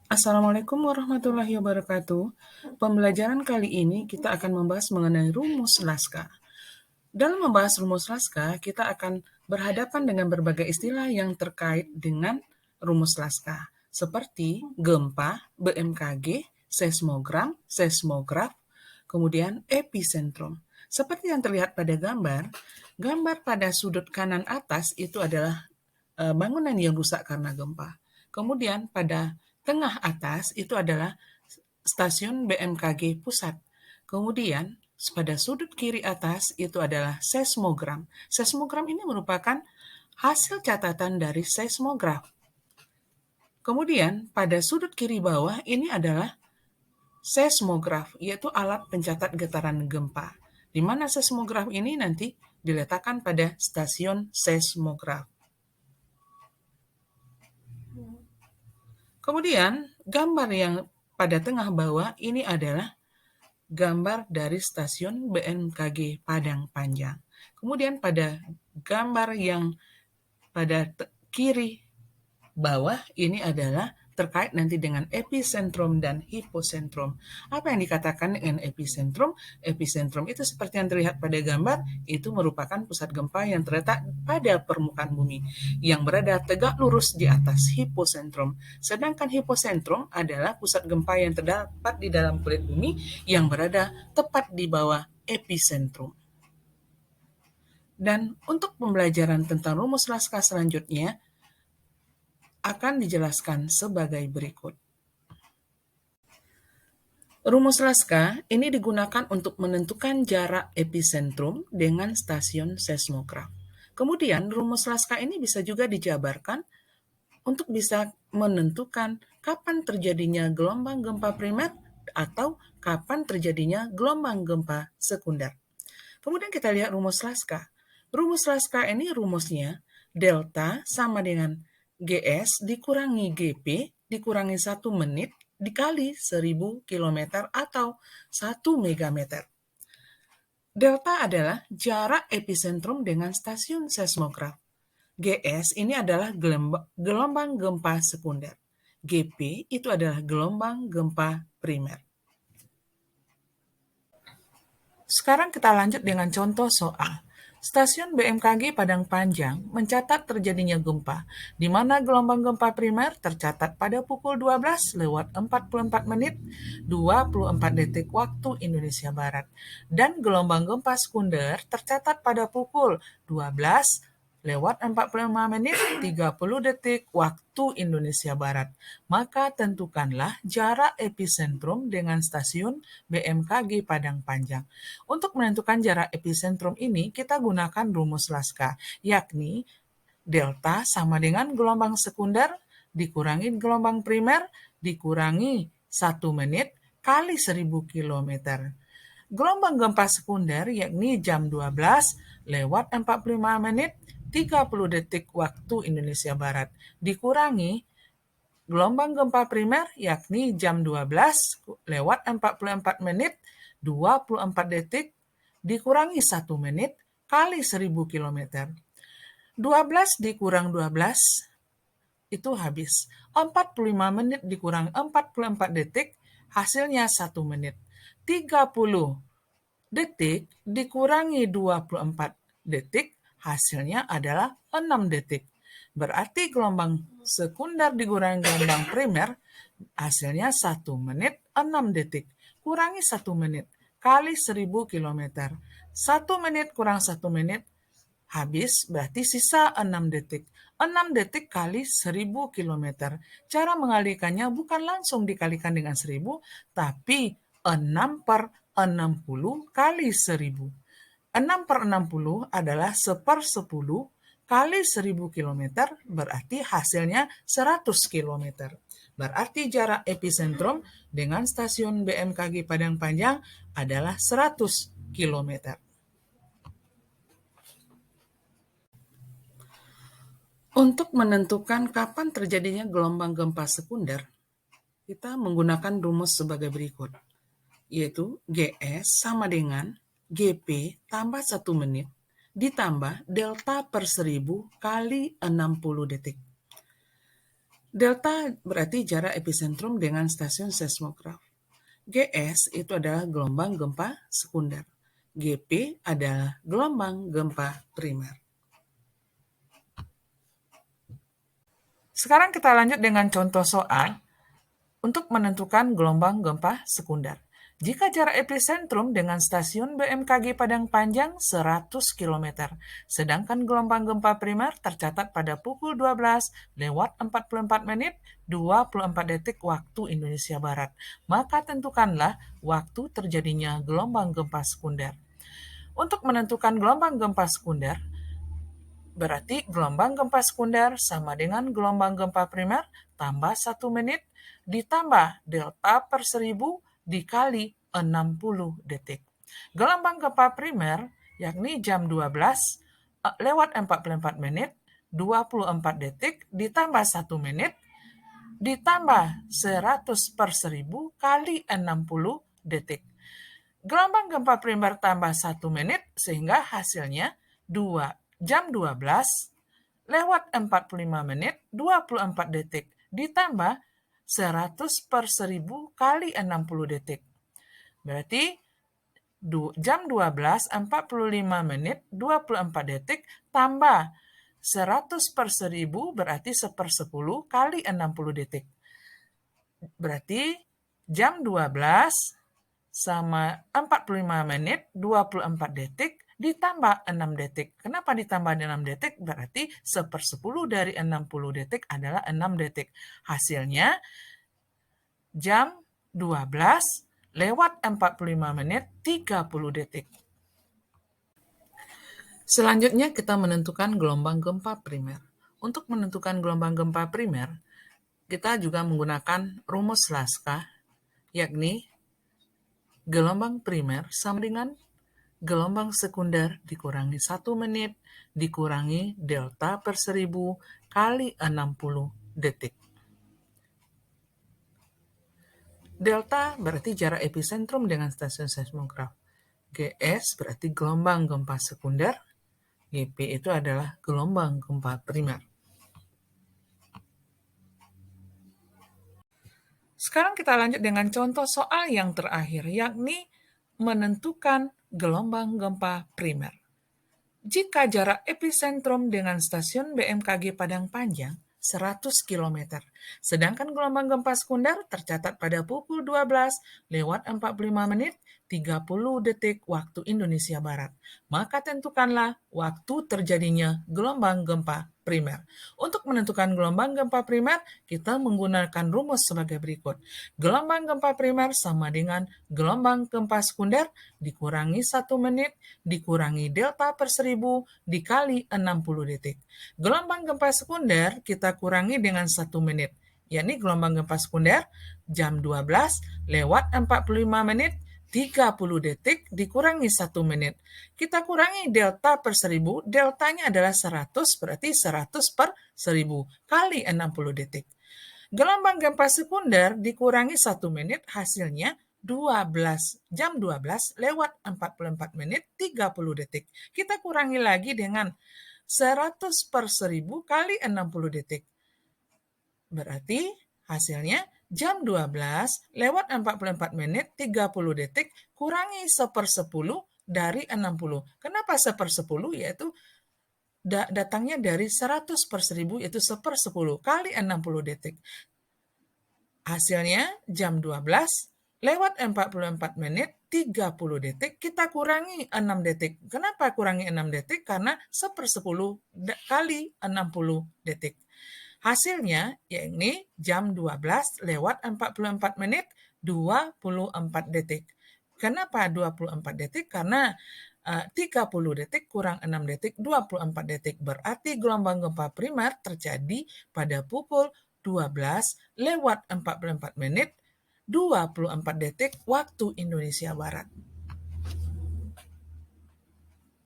Assalamualaikum warahmatullahi wabarakatuh. Pembelajaran kali ini kita akan membahas mengenai rumus Laska. Dalam membahas rumus Laska, kita akan berhadapan dengan berbagai istilah yang terkait dengan rumus Laska, seperti gempa, BMKG, seismogram, seismograf, kemudian epicentrum. Seperti yang terlihat pada gambar pada sudut kanan atas itu adalah bangunan yang rusak karena gempa. Kemudian pada tengah atas itu adalah stasiun BMKG pusat. Kemudian pada sudut kiri atas itu adalah seismogram. Seismogram ini merupakan hasil catatan dari seismograf. Kemudian pada sudut kiri bawah ini adalah seismograf, yaitu alat pencatat getaran gempa. Di mana seismograf ini nanti diletakkan pada stasiun seismograf. Kemudian, gambar yang pada tengah bawah ini adalah gambar dari stasiun BMKG Padang Panjang. Kemudian pada gambar yang pada kiri bawah ini adalah terkait nanti dengan epicentrum dan hipocentrum. Apa yang dikatakan dengan epicentrum? Epicentrum itu seperti yang terlihat pada gambar, itu merupakan pusat gempa yang terletak pada permukaan bumi, yang berada tegak lurus di atas hipocentrum. Sedangkan hipocentrum adalah pusat gempa yang terdapat di dalam kulit bumi, yang berada tepat di bawah epicentrum. Dan untuk pembelajaran tentang rumus Laska selanjutnya, akan dijelaskan sebagai berikut. Rumus Laska ini digunakan untuk menentukan jarak epicentrum dengan stasiun seismograf. Kemudian rumus Laska ini bisa juga dijabarkan untuk bisa menentukan kapan terjadinya gelombang gempa primer atau kapan terjadinya gelombang gempa sekunder. Kemudian kita lihat rumus Laska. Rumus Laska ini rumusnya delta sama dengan GS dikurangi GP dikurangi 1 menit dikali 1000 km atau 1 megameter. Delta adalah jarak epicentrum dengan stasiun seismograf. GS ini adalah gelombang gempa sekunder. GP itu adalah gelombang gempa primer. Sekarang kita lanjut dengan contoh soal. Stasiun BMKG Padang Panjang mencatat terjadinya gempa, di mana gelombang gempa primer tercatat pada pukul 12:44 menit 24 detik waktu Indonesia Barat, dan gelombang gempa sekunder tercatat pada pukul 12:45 menit 30 detik waktu Indonesia Barat. Maka tentukanlah jarak epicentrum dengan stasiun BMKG Padang Panjang. Untuk menentukan jarak epicentrum ini, kita gunakan rumus Laska, yakni delta sama dengan gelombang sekunder dikurangi gelombang primer dikurangi 1 menit kali 1000 km. Gelombang gempa sekunder yakni jam 12:45 menit 30 detik waktu Indonesia Barat dikurangi gelombang gempa primer yakni jam 12:44 menit 24 detik dikurangi 1 menit kali 1000 km. 12 dikurang 12 itu habis. 45 menit dikurang 44 detik hasilnya 1 menit. 30 detik dikurangi 24 detik hasilnya adalah 6 detik. Berarti gelombang sekunder dikurangi gelombang primer hasilnya 1 menit 6 detik. Kurangi 1 menit kali 1000 km. 1 menit kurang 1 menit habis berarti sisa 6 detik. 6 detik kali 1000 km. Cara mengalihkannya bukan langsung dikalikan dengan 1000, tapi 6/60 kali 1000. 6/60 adalah 1/10 kali 1000 km, berarti hasilnya 100 km. Berarti jarak epicentrum dengan stasiun BMKG Padang Panjang adalah 100 km. Untuk menentukan kapan terjadinya gelombang gempa sekunder, kita menggunakan rumus sebagai berikut, yaitu GS sama dengan GP tambah 1 menit ditambah delta per 1000 kali 60 detik. Delta berarti jarak epicentrum dengan stasiun seismograf. GS itu adalah gelombang gempa sekunder. GP adalah gelombang gempa primer. Sekarang kita lanjut dengan contoh soal untuk menentukan gelombang gempa sekunder. Jika jarak epicentrum dengan stasiun BMKG Padang Panjang 100 km, sedangkan gelombang gempa primer tercatat pada pukul 12:44 24 detik waktu Indonesia Barat, maka tentukanlah waktu terjadinya gelombang gempa sekunder. Untuk menentukan gelombang gempa sekunder, berarti gelombang gempa sekunder sama dengan gelombang gempa primer tambah 1 menit ditambah delta per 1000 dikali 60 detik. Gelombang gempa primer yakni jam 12 lewat 44 menit 24 detik ditambah 1 menit ditambah 100 per 1000 kali 60 detik. Gelombang gempa primer tambah 1 menit sehingga hasilnya jam 12 lewat 45 menit 24 detik ditambah 100 per 1000 kali 60 detik. Berarti jam 12 45 menit 24 detik tambah 100 per 1000 berarti 1/10 kali 60 detik. Berarti jam 12 sama 45 menit 24 detik ditambah 6 detik. Kenapa ditambah 6 detik? Berarti 1/10 dari 60 detik adalah 6 detik. Hasilnya jam 12 lewat 45 menit 30 detik. Selanjutnya kita menentukan gelombang gempa primer. Untuk menentukan gelombang gempa primer, kita juga menggunakan rumus Laska, yakni gelombang primer sama dengan gelombang sekunder dikurangi 1 menit dikurangi delta per 1000 kali 60 detik. Delta berarti jarak epicentrum dengan stasiun seismograf. GS berarti gelombang gempa sekunder. GP itu adalah gelombang gempa primer. Sekarang kita lanjut dengan contoh soal yang terakhir, yakni menentukan gelombang gempa primer. Jika jarak epicentrum dengan stasiun BMKG Padang Panjang 100 km, sedangkan gelombang gempa sekunder tercatat pada pukul 12 lewat 45 menit 30 detik waktu Indonesia Barat, maka tentukanlah waktu terjadinya gelombang gempa primer. Untuk menentukan gelombang gempa primer, kita menggunakan rumus sebagai berikut. Gelombang gempa primer sama dengan gelombang gempa sekunder dikurangi 1 menit dikurangi delta per 1000 dikali 60 detik. Gelombang gempa sekunder kita kurangi dengan 1 menit, yakni gelombang gempa sekunder jam 12 lewat 45 menit 30 detik dikurangi 1 menit. Kita kurangi delta per 1000, deltanya adalah 100, berarti 100 per 1000 kali 60 detik. Gelombang gempa sekunder dikurangi 1 menit, hasilnya jam 12 lewat 44 menit 30 detik. Kita kurangi lagi dengan 100 per 1000 kali 60 detik. Berarti hasilnya jam 12 lewat 44 menit 30 detik kurangi 1/10 dari 60. Kenapa 1/10? Yaitu datangnya dari 100 per 1000 yaitu 1/10 kali 60 detik. Hasilnya jam 12 lewat 44 menit 30 detik kita kurangi 6 detik. Kenapa kurangi 6 detik? Karena 1/10 kali 60 detik. Hasilnya yakni jam 12 lewat 44 menit 24 detik. Kenapa 24 detik? Karena 30 detik kurang 6 detik, 24 detik. Berarti gelombang gempa primer terjadi pada pukul 12 lewat 44 menit 24 detik waktu Indonesia Barat.